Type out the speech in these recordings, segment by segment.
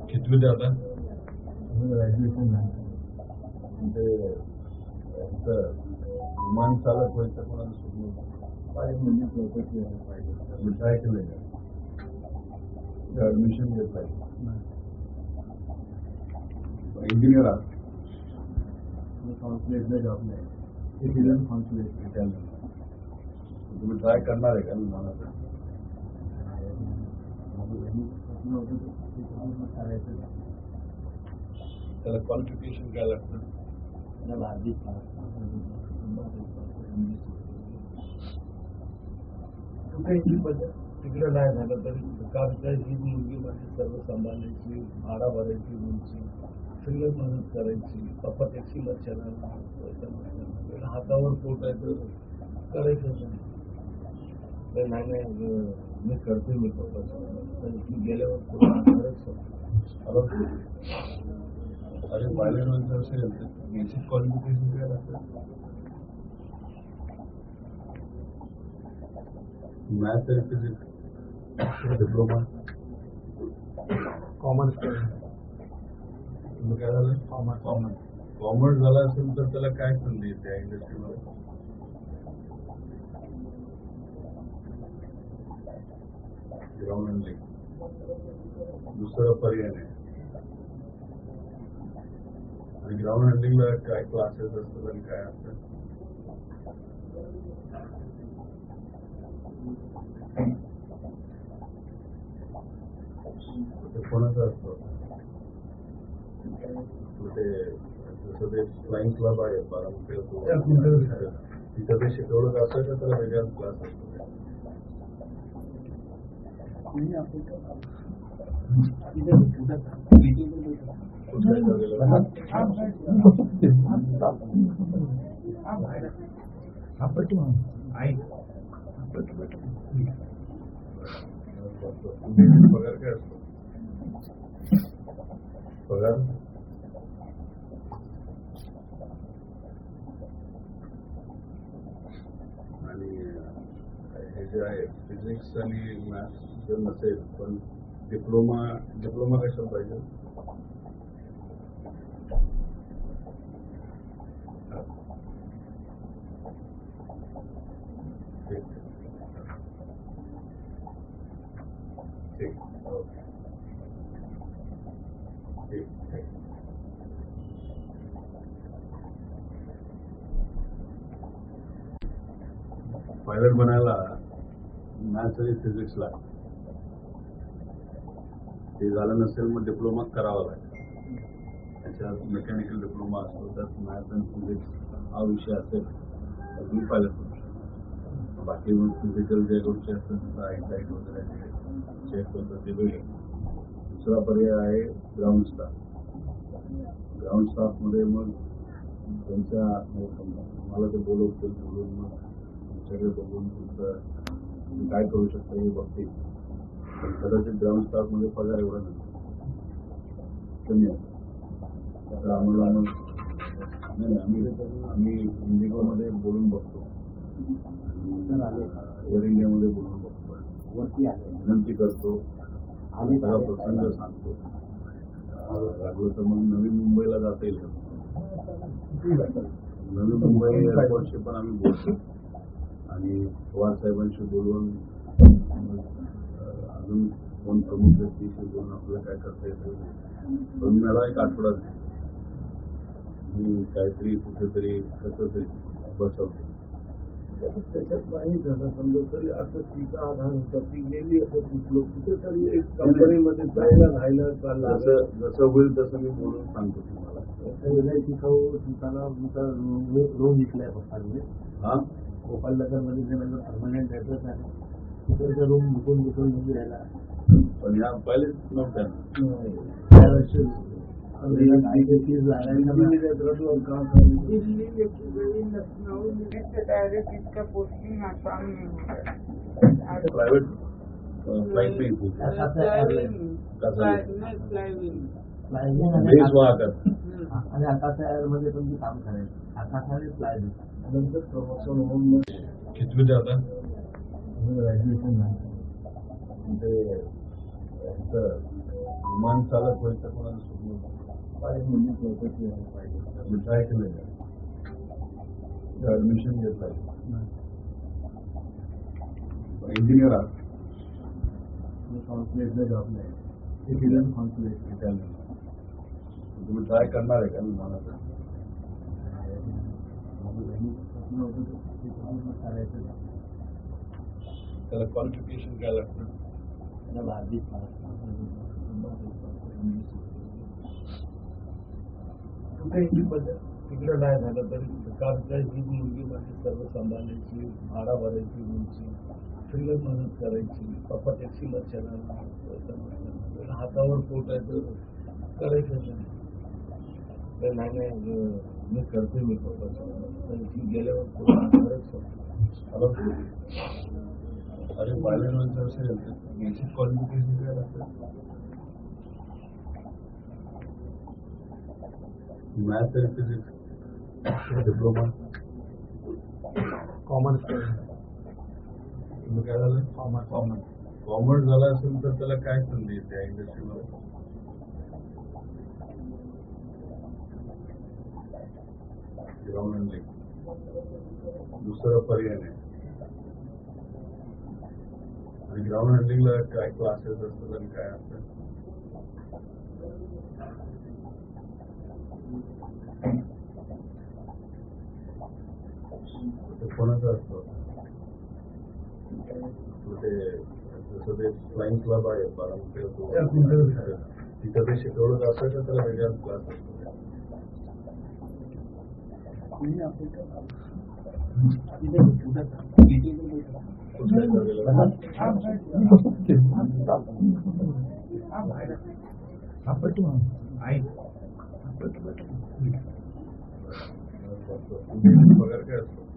कितवीत आहे आता? ग्रॅज्युएशन नाही. म्हणजे विमान चालक व्हायचं कोणाला स्वप्न म्हणजे चौकशी व्हायला पाहिजे. मी ट्राय केलंय का ऍडमिशन घेतलंय? इंजिनियर आहात? कॉन्सुलेटला जॉब नाही. Citizen consulate. तुम्ही ट्राय करणार आहे का विमानाचं? करायचं त्याला क्वालिफिकेशन काय लागतं? कुठेही बदल तिकडे नाही झालं तरी दुकानच्या ही मुलगी माझी सर्व सांभाळायची, भाडा भरायची, मुलची सगळं मदत करायची. पप्पा टॅक्सीला चलायला हातावर पोट आहे तर करायचं नाही. मी करते मी पप्पाचं गेल्यावर खरंच अरे पायलट व्हायचं असेल तर बेसिक क्वालिफिकेशन काय लागतं? मॅथ्स आणि फिजिक्स डिप्लोमा. कॉमर्स काय झालं? कॉमर्स झाला असेल तर त्याला काय संधी येते या इंडस्ट्रीमध्ये? ग्राउंड हँडलिंग दुसरा पर्याय नाही. आणि ग्राउंड हँडलिंगला काय क्लासेस असतात आणि काय असतात? कोणाचं असतं ते जसं ते फ्लाइंग क्लब आहे बारामती तिथं ते शिकवलं जातं का त्याला वेगळा क्लास असतो? पगार काय असतो? पगार आणि हे जे आहे फिजिक्स आणि मॅथ्स जर नसेल पण डिप्लोमा कशाला पाहिजे? पायलट बनायला मॅथ्स आणि फिजिक्स लागतं. ते झालं नसेल मग डिप्लोमा करावा लागेल. त्याच्यात मेकॅनिकल डिप्लोमा असतो त्यात मॅथ्स आणि फिजिक्स हा विषय असेल तर तुम्ही पायलट बनू शकता. बाकी मग फिजिकल जे गोष्टी असतात आयसाईट वगैरे चेक होतं ते वेगळे. दुसरा पर्याय आहे ग्राउंड स्टाफ. ग्राउंड स्टाफमध्ये मग त्यांच्या मला ते बोलून मग सगळे बघून तुमचं काय करू शकता हे बघतील. पण कदाचित ग्राउंड स्टाफमध्ये पगार एवढा नसतो, कमी असतो. तर आम्हाला मग आम्ही इंडिगोमध्ये बोलून बघतो, एअर इंडियामध्ये बोलून बघतो, विनंती करतो, सगळा प्रसंग सांगतो. लागलं तर मग नवी मुंबईला जाता येईल. नवी मुंबई एअरपोर्टशी पण आम्ही बोलतो आणि पवार साहेबांशी बोलून अजून कोण प्रमुख व्यक्तीशी बोलून आपल्याला काय करता येतं. पण मला एक आठवडा मी काहीतरी कुठेतरी कसं तरी बसवतो. त्याच्यात नाही झालं समजा तरी असं तिचा आधार होता. ती गेली असं कुठलं कुठेतरी एक कंपनीमध्ये जायला राहायला चालला. जसं होईल तसं मी बोलून सांगतो तुम्हाला. ठिकाणा रूम विकलाय पप्पांनी. हा गोपाल नगरमध्ये जे परमनंट ऍड्रेस आहे तिकडचा रूम विकून राहिला. पण या पहिलेच नव्हत्या त्या वर्षी दिल्ली, लखनऊ में डायरेक्ट इसका पोस्टिंग आसाम में होगा. प्राइवेट फ्लाइट में थी बेस वहाँ कर. आणि आकाशा एअरमध्ये पण काम करायचं. आकाशाने फ्लाय नंतर प्रमोशन होऊन कितवीत आहे आता? ग्रॅज्युएशन नाही. म्हणजे विमान चालक व्हायचं कोणाला सुरू मी ट्राय केलं ऍडमिशन घेतलंय इंजिनियर आहात कॉन्सुलेटला जॉब नाही सिटीजन कॉन्सुलेट इटालियन तुम्ही ट्राय करणार आहे का विमानाचं त्याला क्वालिफिकेशन काय लागतं कुठेही बदल तिकडं नाही झालं तरी कारच्या ही मुलगी माझी सर्व सांभाळण्याची भाडा भरायची मुलची सगळं मदत करायची पप्पा टॅक्सीला चला हातावर पोट आहे तर करायचं नाही मी करते मी पप्पाचं ती गेल्यावर खरंच अरे बायलंडचं असेल तर बेसिक क्वालिफिकेशन काय लागतं मॅथ्स आणि फिजिक्स डिप्लोमा कॉमर्स तुम्ही काय झालं कॉमर्स झाला असेल तर त्याला काय संधी येते इंडस्ट्रीमध्ये ग्राउंड हँडलिंग दुसरा पर्याय नाही आणि ग्राउंड हँडलिंगला काय क्लासेस असतात आणि काय असतात कोणाचं असतं ते जसं ते फ्लाईंग क्लब आहे बारामती तिथं ते शिकवलं जातं का त्याला वेगळा क्लास असतो पगार काय असतो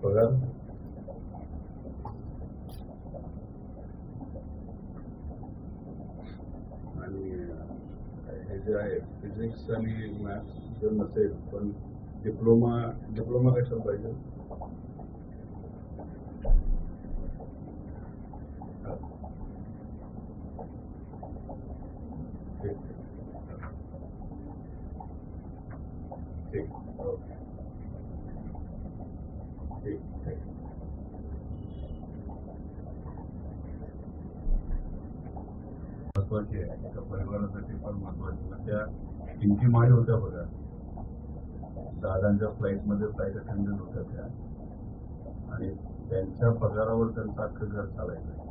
पगार आणि हे जे आहे फिजिक्स आणि मॅथ्स जर नसेल पण डिप्लोमा कशाला पाहिजे ठीक महत्वाची आहे एका परिवारासाठी पण महत्वाची त्या किमती माळी होत्या बघा दादांच्या फ्लाईटमध्ये फ्लाईट अटेंडंट होत्या त्या आणि त्यांच्या पगारावर त्यांचं अख्खं घर चालायचं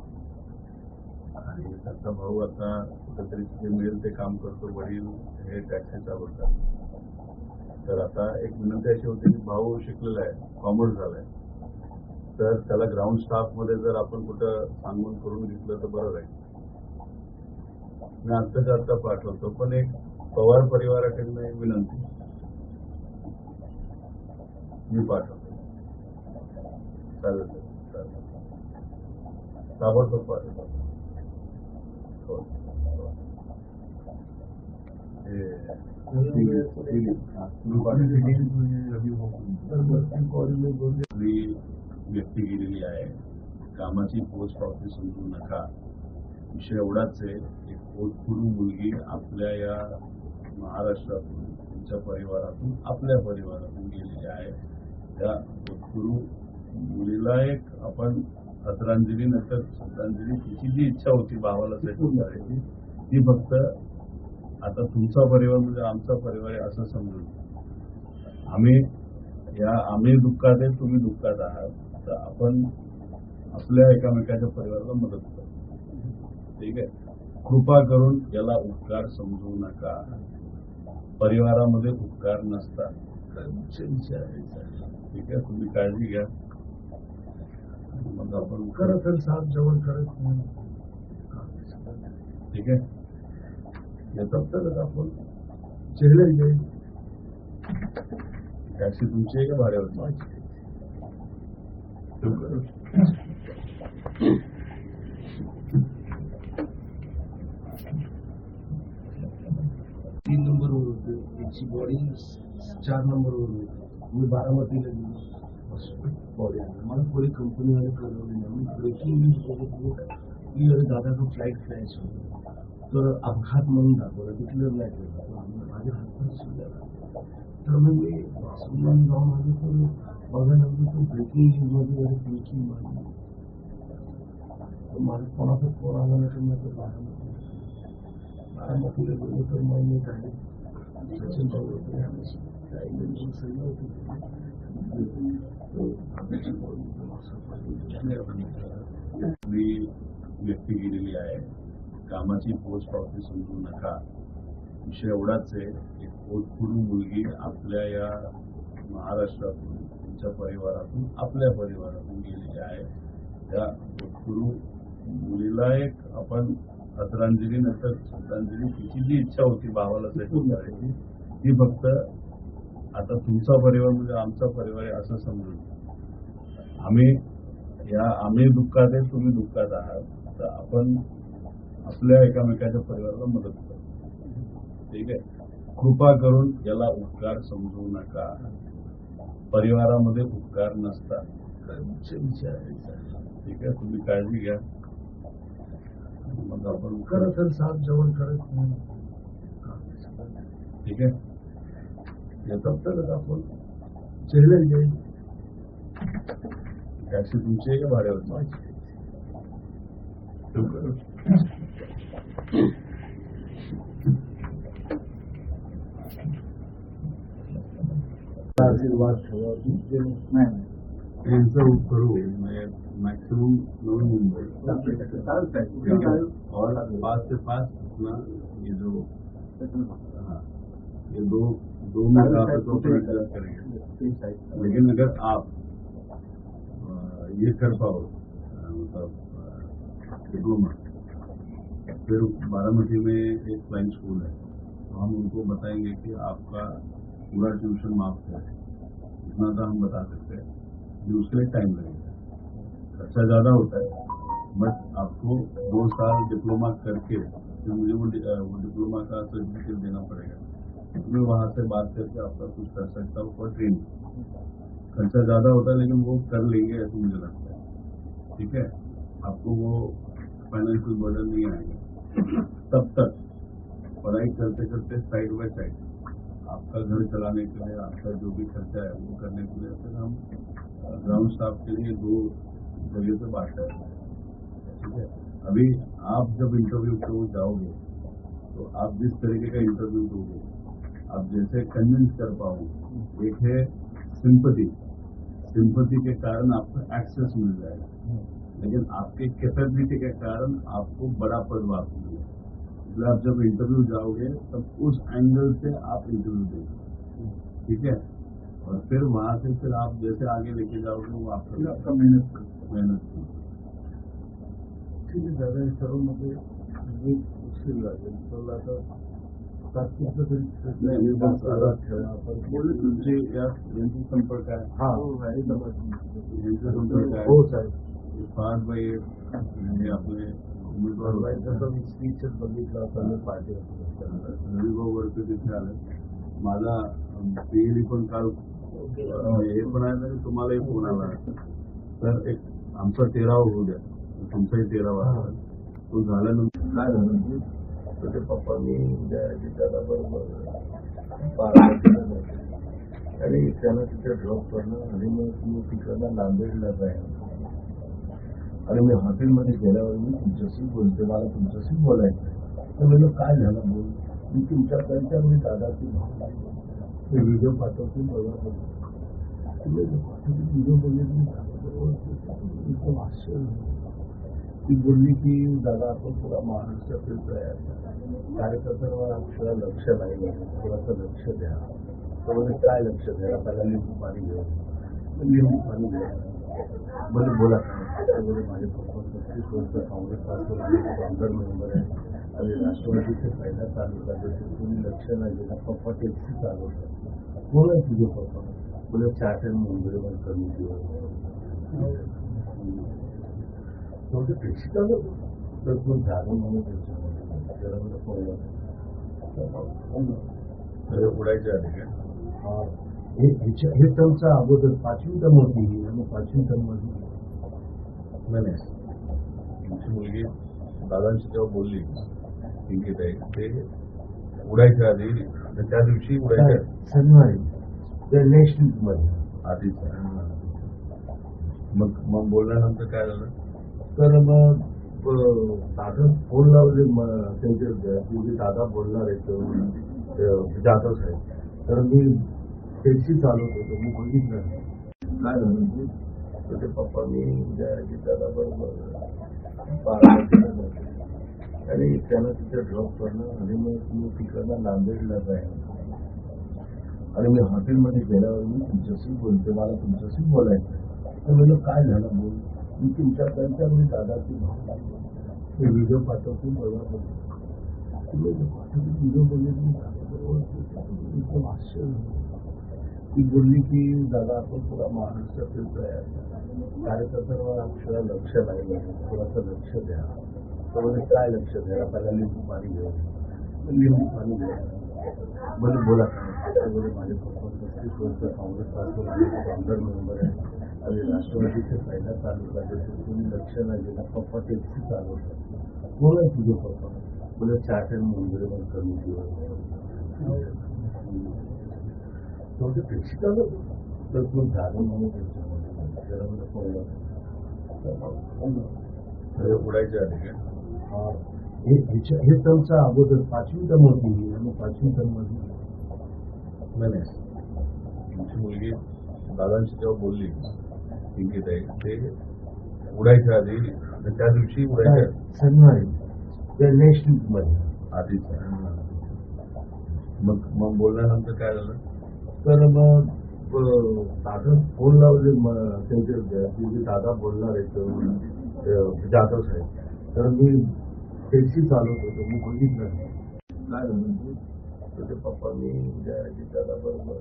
आणि त्यांचा भाऊ आता कुठेतरी जे मिळेल ते काम करतो वडील हे टॅक्सी चालवतात तर आता एक विनंती अशी होती की भाऊ शिकलेला आहे कॉमर्स झालाय तर त्याला ग्राउंड स्टाफ मध्ये जर आपण कुठं सांगून करून घेतलं तर बरं राहील मी आत्ताच्या आत्ता पाठवतो पण एक पवार परिवाराकडनं एक विनंती मी पाठवतो चालेल ताबडतोब पाठवतो व्यक्ती गेलेली आहे कामाची पोस्ट ऑफिस समजू नका विषय एवढाच आहे एक पोटफुरू मुलगी आपल्या या महाराष्ट्रातून तुमच्या परिवारातून आपल्या परिवारातून गेलेली आहे त्या पोटफुरू मुलीला एक आपण आदरांजली नंतर श्रद्धांजली तिची जी इच्छा होती भावाला भेटून करायची ती फक्त आता तुमचा परिवार म्हणजे आमचा परिवार आहे असं समजून आम्ही दुःखात आहे तुम्ही दुःखात आहात तर आपण आपल्या एकामेकाच्या परिवाराला मदत करू ठीक आहे कृपा करून याला उपकार समजू नका परिवारामध्ये उपकार नसतात ठीक आहे तुम्ही काळजी घ्या मग आपण खरं तर साथ जवळ करत नाही ठीक आहे येतात तरच आपण चेहरे घेईल टॅक्सी तुमची आहे का भाड्यावर तीन नंबरवर होते त्याची बॉडी 4 नंबरवर होती मी बारामतीला गेलो बॉडी मला पुढे कंपनीमध्ये कळवली नाही मी ब्रेकिंग न्यूज बघितली की अरे दादाचा फ्लाईट क्रॅश होतो तर अपघात म्हणून दाखवलं डिक्लेअर नाही केलं माझ्या हातात शिकला तर मग मी वासुदेवान जाऊन आलो तर बघायला लागलो तर ब्रेकिंग न्यूजमध्ये अरे ब्रेकिंग माझी माझं कोणाचा फोन आला नाही तर माझं बारामतीला गेलो तर मग मी काय सचिन मी व्यक्ती केलेली आहे कामाची पोस्ट ऑफिस समजू नका विषय एवढाच आहे एक पोटफुरू मुलगी आपल्या या महाराष्ट्रातून तुमच्या परिवारातून आपल्या परिवारातून गेलेली आहे त्या पोटफुरू मुलीला एक आपण आदरांजली नंतर श्रद्धांजली तिची जी इच्छा होती भावाला सेटून करायची ती फक्त आता तुमचा परिवार म्हणजे आमचा परिवार आहे असं समजून आम्ही दुःखात आहे तुम्ही दुःखात आहात तर आपण आपल्या एकामेकाच्या परिवाराला मदत करू ठीक आहे कृपा करून याला उपकार समजू नका परिवारामध्ये उपकार नसतात ठीक आहे तुम्ही काळजी घ्या मग आपण खरं तर साथ जेवण करत नाही ठीक आहे तब तक आपण चेहरे जाईल टॅक्सी तुमची आहे का भाड्यावर आशीर्वाद ठेवा यांचं करू मॅक्सिमम नवी मुंबई और 5 से 5 अपना ये जो ये दो में तो करेंगे लेकिन अगर आप ये कर पाओ मतलब डिप्लोमा फिर बारामती में एक फ्लाइंग स्कूल है तो हम उनको बताएंगे कि आपका पूरा ट्यूशन माफ है इतना तो हम बता सकते हैं कि उसके लिए टाइम लगेगा खर्चा ज़्यादा होता है बट आपको 2 साल डिप्लोमा करके फिर मुझे वो डिप्लोमा का सर्टिफिकेट देना पड़ेगा मैं वहाँ से बात करके आपका कुछ कर सकता हूँ फॉर ट्रेनिंग खर्चा ज़्यादा होता है लेकिन वो कर लेंगे ऐसा मुझे लगता है ठीक है आपको वो फाइनेंशियल बर्डन नहीं आएगा तब तक पढ़ाई करते करते साइड बाय साइड आपका घर चलाने के लिए आपका जो भी खर्चा है वो करने के लिए फिर हम ग्राउंड स्टाफ के लिए 2 जगह पे बात करें ठीक है अभी आप जब इंटरव्यू पे जाओगे तो आप जिस तरीके का इंटरव्यू दोगे आप जैसे कन्विंस कर पाओगे एक है सिंपैथी के कारण आपको एक्सेस मिल जाएगा लेकिन आपके कैपेबिलिटी के कारण आपको बड़ा पद वापस मिलेगा इसलिए आप जब इंटरव्यू जाओगे तब उस एंगल से आप इंटरव्यू देंगे ठीक है और फिर वहां से फिर आप जैसे आगे लेके जाओगे वो आपका मेहनत ठीक आहे दादा हे सर्व मध्ये उशीर लागेल पण आता तात्पुरतं तरी बोलले तुमचे यांचा संपर्क आहे हा यांचा संपर्क आहे हो साहेब 5/8 म्हणजे आपले उमेदवार जसं स्पीचच बघितलं होता मी पार्टी रविभाऊ वरती तिथे आले माझा पीएडी पण काल हे पण आहे ना तुम्हालाही फोन आला तर एक आमचा 13वा होऊ द्या तुमचाही 13वा तो झाल्यानंतर काय झालं की तुझे पप्पांनी त्याला बरोबर बारामतीला जायचं आणि त्याला तिथे ड्रॉप करणं आणि मग मी तिकडनं नांदेडला जाईल आणि मी हॉटेलमध्ये गेल्यावर मी तुमच्याशी बोलते मला तुमच्याशी बोलायचं तर म्हणजे काय झालं बोल मी तुमच्यापर्यंत मी दादाची भावना ते व्हिडिओ पाठवते बघा तुम्ही व्हिडिओ बघितली एकदम आश्चर्य ती बोलली की दादा आपण पुरा महाराष्ट्र फिरतोय कार्यकर्त्यांवर आपल्याला लक्ष नाही थोडंसं लक्ष द्या त्यामध्ये काय लक्ष द्या त्याला लिंबू पाणी घ्या लिंबू पाणी घ्या बरं बोला त्याच्यामध्ये माझे पप्पा 35 वर्ष काँग्रेस पार्टीचे आमदार मेंबर आहे आणि राष्ट्रवादीचे पहिला तालुका जसे तुम्ही लक्ष नाही दिला पप्पा टॅक्सी चालवतात कोण आहे तुझे पप्पा बोले चार्टर्ड मुंबईवर कमी दिवस टॅक्सी चालवतो तर कोण झालं म्हणून त्यांच्यामध्ये त्याला मला फोन उडायचे आले का हे टर्मचा अगोदर 5वी टर्म होती आणि 5वी टर्म मध्ये नाही तुमची मुलगी दादांशी जेव्हा बोलली पिंकीताई ते उडायच्या आधी त्या दिवशी उडायच्या शनिवारी त्या नेक्स्ट वीक मध्ये आधीच मग बोलल्यानंतर काय झालं तर मग दादा फोन लावले त्यांचे दादा बोलणार आहेत जाधव साहेब तर मी टॅक्सी चालवत होतो मी बघितलं काय झालं की त्याचे पप्पांनी दादा बरोबर आणि त्याला तिथे ड्रॉप करणं आणि मग मी तिकडनं नांदेडला जाईल आणि मी हॉटेलमध्ये गेल्यावर मी तुमच्याशी बोलते मला तुमच्याशी बोलायचं तर म्हणजे काय झालं बोल मी तुमच्या त्यांच्याकडे दादाची भावना मी व्हिडिओ पाठवतो बघा तुम्ही व्हिडिओ बघितली एकदम आश्चर्य ती बोलली की दादा आपण पुरा महाराष्ट्र फिरतोय कार्यकर्त्यांवर आपल्याला लक्ष नाही थोडंसं लक्ष द्या तर म्हणजे काय लक्ष द्या आपल्याला लिंबू पाणी घ्या लिंबू पाणी घ्या म्हणजे बोला काय बोले माझे पप्पा 35 वर्ष काँग्रेस पार्टीचे आमदार मेंबर आहे आणि राष्ट्रवादीचे पहिला तालुका जसं तुम्ही लक्ष नाही दिला पप्पा टॅक्सी चालवतात बोला तुझे पप्पा बोले चार्टर्ड मंदिर पण कमी दिवस टॅक्सी चालवतो तर कोण झालं म्हणून त्याच्यामध्ये उडायच्या आधी काय हे टर्मचा अगोदर 5वी टर्म होती आणि 5वी टर्म मध्ये नाही तुमची मुलगी दादांशी जेव्हा बोलली पिंकीताई ते उडायच्या आधी त्या दिवशी उडायच्या शनिवारी त्या नेक्स्ट वीक मध्ये आधीच मग बोलल्यानंतर काय झालं तर मग दादा फोन लावले त्यांचे दादा बोलणार आहेत जाधव साहेब तर मी टॅक्सी चालवत होतो मी बघितलं काय झालं की त्याचे पप्पांनी दादा बरोबर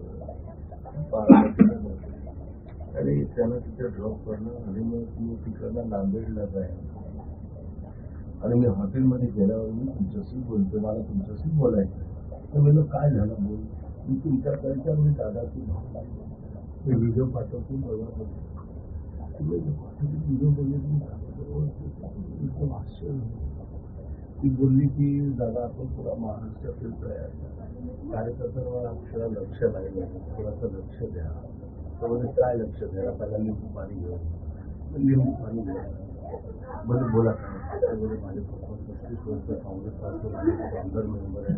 आणि त्याला तिथे ड्रॉप करणं आणि मग मी तिकडनं नांदेडला जाईल आणि मी हॉटेलमध्ये गेल्यावर मी तुमच्याशी बोलते मला तुमच्याशी बोलायचं तर म्हणजे काय झालं बोल मी तुमच्याकडच्या मी दादाची भावना मी व्हिडिओ पाठवतो बघा तुम्ही व्हिडिओ बघितली एकदम आश्चर्य ती बोलली की दादा आपण पुरा महाराष्ट्र फिरतोय कार्यकर्त्यांवर आपल्याला लक्ष नाही थोडंसं लक्ष द्या तर म्हणजे काय लक्ष द्या आपल्याला लिंबू पाणी घ्या लिंबू पाणी घ्या म्हणजे बोला काय बोले माझे पप्पा 35 वर्ष काँग्रेस पार्टीचे आमदार मेंबर आहे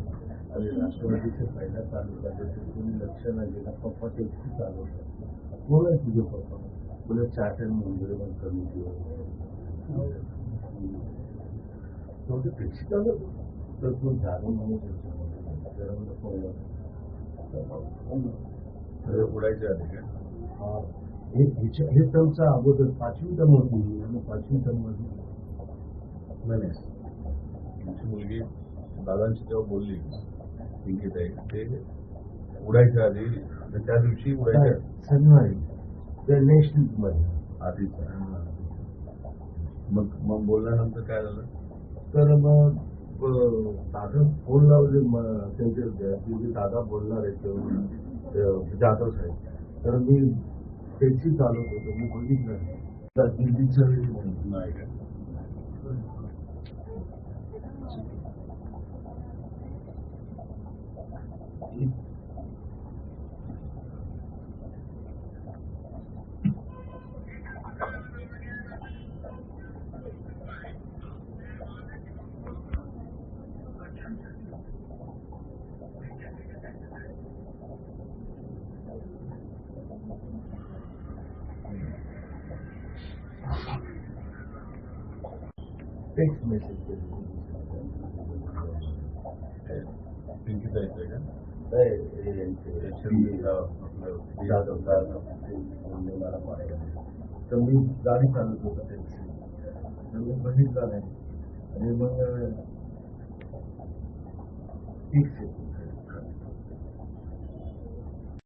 आणि राष्ट्रवादीचे पहिला तालुका जसं तुम्ही लक्ष नाही दिला पप्पा टॅक्सी चालवतात बोला तुझे पप्पा बोले चार्टर्ड मंदिर पण कमी दिवस टॅक्सी चालवतो तर कोण झालं म्हणून उडायच्या आधी काय हे टर्मचा अगोदर 5वी टर्म होती आणि 5वी टर्म मध्ये नाही तुमची मुलगी दादांशी जेव्हा बोलली पिंकीताई ते उडायच्या आधी त्या दिवशी उडायच्या शनिवारी त्या नेक्स्ट वीक मध्ये आधीच मग बोलल्यानंतर काय झालं तर मग दादा फोन लावले त्यांचे दादा बोलणार आहेत जाधव साहेब तर मी टॅक्सी चालवत होतो मी बघितलं दिल्लीचं नाही काय टेक्स्ट मेसेज पिंकीताईचं आहे मला तर मी गाडी चालवत होतो टॅक्सी तर मी बघितला नाही आणि मग 1 सेकंड